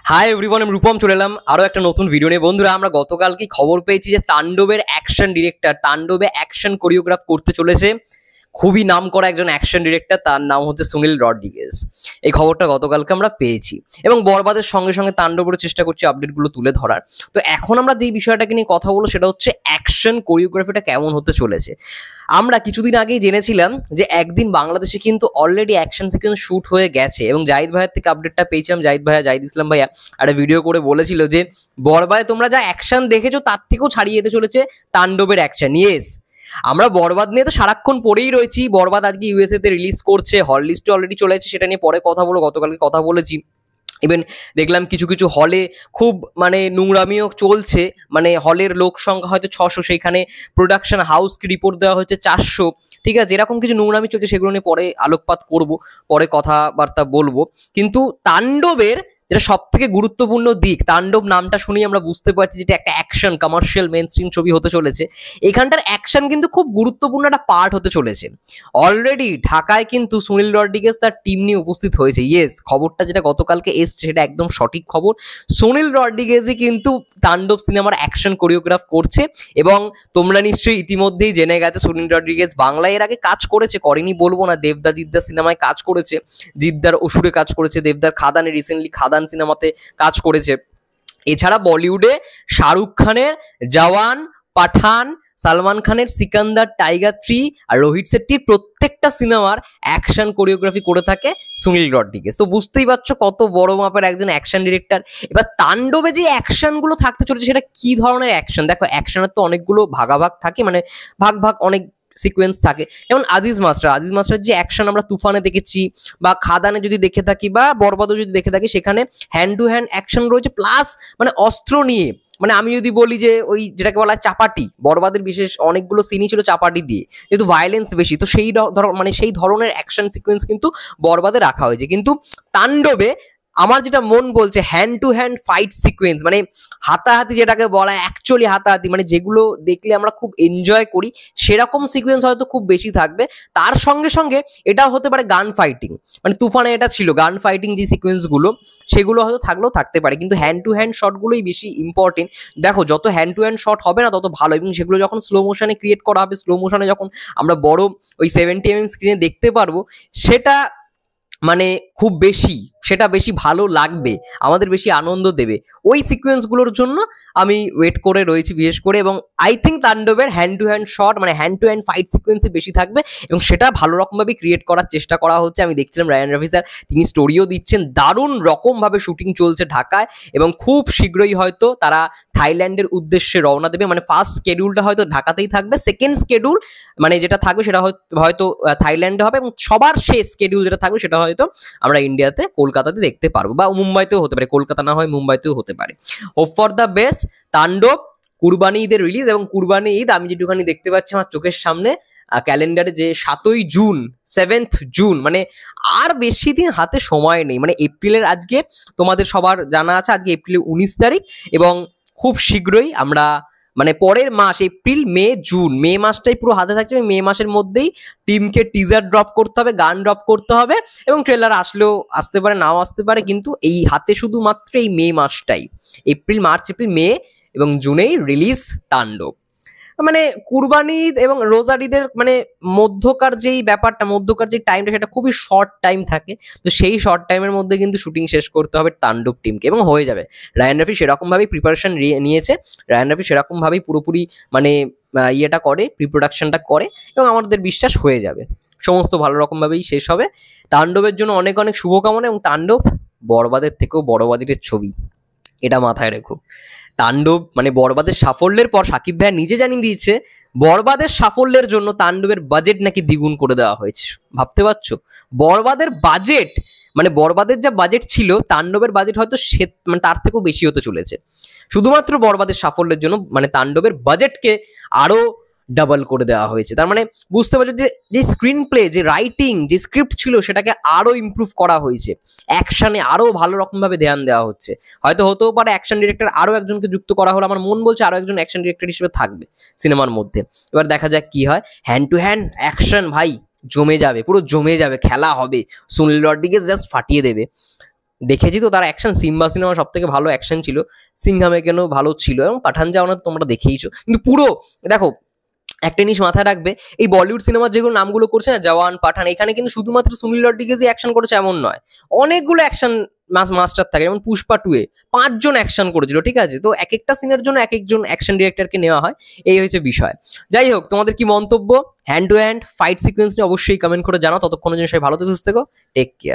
Hi everyone, আমি রূপম চলে এলাম আরো একটা নতুন ভিডিও নিয়ে। বন্ধুরা, আমরা গতকাল কি খবর পেয়েছি যে তাণ্ডবের অ্যাকশন ডিরেক্টর, তাণ্ডবে অ্যাকশন কোরিওগ্রাফ করতে চলেছে খুবই নামকরা একজন অ্যাকশন ডিরেক্টর, তার নাম হচ্ছে সুনীল রড্রিগেজ। এই খবরটা গতকালকে আমরা পেয়েছি এবং বরবাদের সঙ্গে সঙ্গে তাণ্ডবেরও চেষ্টা করছি আপডেটগুলো তুলে ধরার। তো এখন আমরা যেই বিষয়টাকে নিয়ে কথা বলবো সেটা হচ্ছে অ্যাকশন কোরিওগ্রাফিটা কেমন হতে চলেছে। আমরা কিছুদিন আগেই জেনেছিলাম যে একদিন বাংলাদেশে কিন্তু অলরেডি অ্যাকশন সিকোয়েন্স শুট হয়ে গেছে এবং জাহিদ ভাইয়ের থেকে আপডেটটা পেয়েছিলাম। জাহিদ ইসলাম ভাইয়া একটা ভিডিও করে বলেছিল যে বরবাদে তোমরা যা অ্যাকশন দেখেছো তার থেকেও ছাড়িয়ে যেতে চলেছে তাণ্ডবের অ্যাকশন। ইয়েস, আমরা বরবাদ নিয়ে তো সারাক্ষণ পড়েই রয়েছি। বরবাদ আজকে ইউএসএ তে রিলিজ করছে, হল লিস্টে অলরেডি চলে এসেছে, সেটা নিয়ে পরে কথা বলবো। গতকালকে কথা বলেছি। ইভেন দেখলাম কিছু কিছু হলে খুব নোংরামিও চলছে, হলের লোক সংখ্যা হয়তো 600, সেইখানে প্রোডাকশন হাউসকে রিপোর্ট দেওয়া হচ্ছে 400। ঠিক আছে, এরকম কিছু নোংরামি চলছে, সেগুলো নিয়ে পরে আলোকপাত করব, পরে কথাবার্তা বলবো। কিন্তু তাণ্ডবের যেটা সব থেকে গুরুত্বপূর্ণ দিক, তাণ্ডব নামটা শুনেই আমরা বুঝতে পারছি যেটা একটা অ্যাকশন কমার্শিয়াল মেইনস্ট্রিম ছবি হতে চলেছে। এখানটার অ্যাকশন কিন্তু খুব গুরুত্বপূর্ণ একটা পার্ট হতে চলেছে। অলরেডি ঢাকায় কিন্তু সুনীল রড্রিগেজ তার টিম নিয়ে উপস্থিত হয়েছে। ইয়েস, খবরটা যেটা গতকালকে এসছে সেটা একদম সঠিক খবর। সুনীল রড্রিগেজই কিন্তু তাণ্ডব সিনেমার অ্যাকশন কোরিওগ্রাফ করছে এবং তোমরা নিশ্চয়ই ইতিমধ্যেই জেনে গেছো সুনীল রড্রিগেজ বাংলায় এর আগে কাজ করেনি বলবো না। দেবদা জিদ্দা সিনেমায় কাজ করেছে, জিদ্দার অসুরে কাজ করেছে, দেবদার খাদানে রিসেন্টলি খাদান সিনেমাতে কাজ করেছে। এছাড়া বলিউডে শাহরুখ খানের জওয়ান, পাঠান, সালমান খানের সিকান্দার, টাইগার 3 আর রোহিত শেট্টির প্রত্যেকটা সিনেমার অ্যাকশন কোরিওগ্রাফি করে থাকে সুনীল রড্রিগেজ। তো বুঝতেই পারছো কত বড় মাপের একজন অ্যাকশন ডিরেক্টর। এবার তাণ্ডবে যে অ্যাকশনগুলো থাকতে চলেছে সেটা কি ধরনের অ্যাকশন? দেখো, অ্যাকশনের তো অনেকগুলো ভাগাভাগ থাকে, ভাগ অনেক সিকোয়েন্স থাকে। যেমন আজিজ মাস্টার যে অ্যাকশন আমরা তুফানে দেখেছি বা খাদানে যদি দেখে থাকি বা বরবাদও যদি দেখে থাকি, সেখানে হ্যান্ড টু হ্যান্ড অ্যাকশন রয়েছে, প্লাস অস্ত্র নিয়ে। আমি যদি বলি যে ওই যেটাকে বলা হয় চাপাটি, বরবাদের বিশেষ অনেকগুলো সিনই ছিল চাপাটি দিয়ে, যেহেতু ভায়োলেন্স বেশি, তো সেই সেই ধরনের অ্যাকশন সিকোয়েন্স কিন্তু বরবাদে রাখা হয়েছে। কিন্তু তাণ্ডবে আমার যেটা মন বলছে hand to hand fight sequence, হাতাহাতি যেটাকে বলা হয়, অ্যাকচুয়ালি হাতাহাতি, যেগুলো দেখলে আমরা খুব এনজয় করি, সেরকম সিকোয়েন্স হয়তো খুব বেশি থাকবে। তার সঙ্গে সঙ্গে এটাও হতে পারে গান ফাইটিং, তুফানে এটা ছিল গান ফাইটিং যে সিকোয়েন্সগুলো, সেগুলো হয়তো থাকতে পারে। কিন্তু হ্যান্ড টু হ্যান্ড শটগুলোই বেশি ইম্পর্টেন্ট। দেখো, যত হ্যান্ড টু হ্যান্ড শট হবে না তত ভালো, এবং সেগুলো যখন স্লো মোশনে ক্রিয়েট করা হবে, স্লো মোশনে যখন আমরা বড় ওই 70mm স্ক্রিনে দেখতে পারবো, সেটা খুব বেশি, সেটা বেশি ভালো লাগবে, আমাদের বেশি আনন্দ দেবে। ওই সিকোয়েন্সগুলোর জন্য আমি ওয়েট করে রয়েছি বিশেষ করে। এবং আই থিঙ্ক তাণ্ডবের hand to hand shot, hand to hand fight সিকোয়েন্সই বেশি থাকবে এবং সেটা ভালো রকমভাবে ক্রিয়েট করার চেষ্টা করা হচ্ছে। আমি দেখছিলাম রায়ান রাফি স্যার, তিনি স্টোরিও দিচ্ছেন, দারুণ রকমভাবে শুটিং চলছে ঢাকায় এবং খুব শীঘ্রই হয়তো তারা থাইল্যান্ডের উদ্দেশ্যে রওনা দেবে। ফার্স্ট স্কেডিউলটা হয়তো ঢাকাতেই থাকবে, সেকেন্ড স্কেডিউল যেটা থাকবে সেটা হয়তো থাইল্যান্ডে হবে, এবং সবার শেষ স্কেডিউল যেটা থাকবে সেটা হয়তো আমরা ইন্ডিয়াতে কলকাতাতে দেখতে পারবো, বা মুম্বাইতেও হতে পারে, কলকাতা না হয় মুম্বাইতেও হতে পারে। Hope for the best. তাণ্ডব কুরবানি ঈদের রিলিজ, এবং কুরবানি ঈদ আমি যেটুখানি দেখতে পাচ্ছি আমার চোখের সামনে ক্যালেন্ডারে যে 7ই জুন, 7th জুন, আর বেশি দিন হাতে সময় নেই। এপ্রিলের, আজকে তোমাদের সবার জানা আছে আজকে এপ্রিলের 19 তারিখ, এবং খুব শীঘ্রই আমরা পরের মাস এপ্রিল, মে, জুন, মে মাসটাই পুরো হাতে থাকছে। মে মাসের মধ্যেই টিমকে টিজার ড্রপ করতে হবে, গান ড্রপ করতে হবে, এবং ট্রেলার আসলেও আসতে পারে, নাও আসতে পারে, কিন্তু এই হাতে শুধুমাত্র এই মে মাসটাই, এপ্রিল, মার্চ, এপ্রিল, মে এবং জুনেই রিলিজ তাণ্ডব। কুরবানি ঈদ এবং রোজার ঈদের মধ্যকার যেই ব্যাপারটা, মধ্যকার যে টাইমটা, সেটা খুবই শর্ট টাইম থাকে। তো সেই শর্ট টাইমের মধ্যে কিন্তু শুটিং শেষ করতে হবে তাণ্ডব টিমকে, এবং হয়ে যাবে। রায়ান রাফি সেরকমভাবেই প্রিপারেশন নিয়েছে, রায়ান রাফি সেরকমভাবেই পুরোপুরি ইয়েটা করে, প্রিপ্রোডাকশনটা করে, এবং আমাদের বিশ্বাস হয়ে যাবে, সমস্ত ভালো রকমভাবেই শেষ হবে। তাণ্ডবের জন্য অনেক অনেক শুভকামনা, এবং তাণ্ডব বরবাদের থেকেও বড় বাজেটের ছবি, এটা মাথায় রেখো। তাণ্ডব বরবাদের সাফল্যের পর সাকিব ভাইয়া নিজে জানিয়ে দিয়েছে বরবাদের সাফল্যের জন্য তাণ্ডবের বাজেট নাকি দ্বিগুণ করে দেওয়া হয়েছে। ভাবতে পারছো, বরবাদের বাজেট, বরবাদের যা বাজেট ছিল, তাণ্ডবের বাজেট হয়তো সে তার থেকেও বেশি হতে চলেছে। শুধুমাত্র বরবাদের সাফল্যের জন্য তাণ্ডবের বাজেটকে আরো ডাবল করে দেওয়া হয়েছে। তার বুঝতে পারছো যে স্ক্রিন প্লে, যে রাইটিং, যে স্ক্রিপ্ট ছিল, সেটাকে আরো ইমপ্রুভ করা হয়েছে, অ্যাকশনে আরো ভালো রকম ভাবে ধ্যান দেওয়া হচ্ছে। হয়তো হতেও পারে অ্যাকশন ডিরেক্টর আরো একজনকে যুক্ত করা হলো, আমার মন বলছে আরো একজন অ্যাকশন ডিরেক্টর হিসেবে থাকবে সিনেমার মধ্যে। এবার দেখা যাক কি হয়। হ্যান্ড টু হ্যান্ড অ্যাকশন ভাই জমে যাবে, পুরো জমে যাবে, খেলা হবে, সুনীল রড্রিগেজ জাস্ট ফাটিয়ে দেবে। দেখেছি তো তার অ্যাকশন, সিম্বা সিনেমা সব থেকে ভালো অ্যাকশন ছিল, সিংহামে কেন ভালো ছিল, এবং পাঠান যাওয়া তোমরা দেখেইছো। কিন্তু পুরো দেখো, একটা জিনিস মাথায় রাখবে, এই বলিউড সিনেমার যেগুলো নামগুলো করছে না, জওয়ান, পাঠান, এখানে কিন্তু শুধুমাত্র সুনীল রড্রিগেজই অ্যাকশন করেছে এমন নয়, অনেকগুলো অ্যাকশন মাস্টার থাকে। যেমন পুষ্পা 2-এ 5 জন অ্যাকশন করেছিল, ঠিক আছে? তো এক একটা সিনের জন্য এক একজন অ্যাকশন ডিরেক্টরকে নেওয়া হয়, এই হচ্ছে বিষয়। যাই হোক, তোমাদের কি মন্তব্য hand to hand fight sequence নিয়ে অবশ্যই কমেন্ট করে জানাও। ততক্ষণের জন্য সবাই ভালো থেকে সুস্থ থেকো, টেক কেয়ার।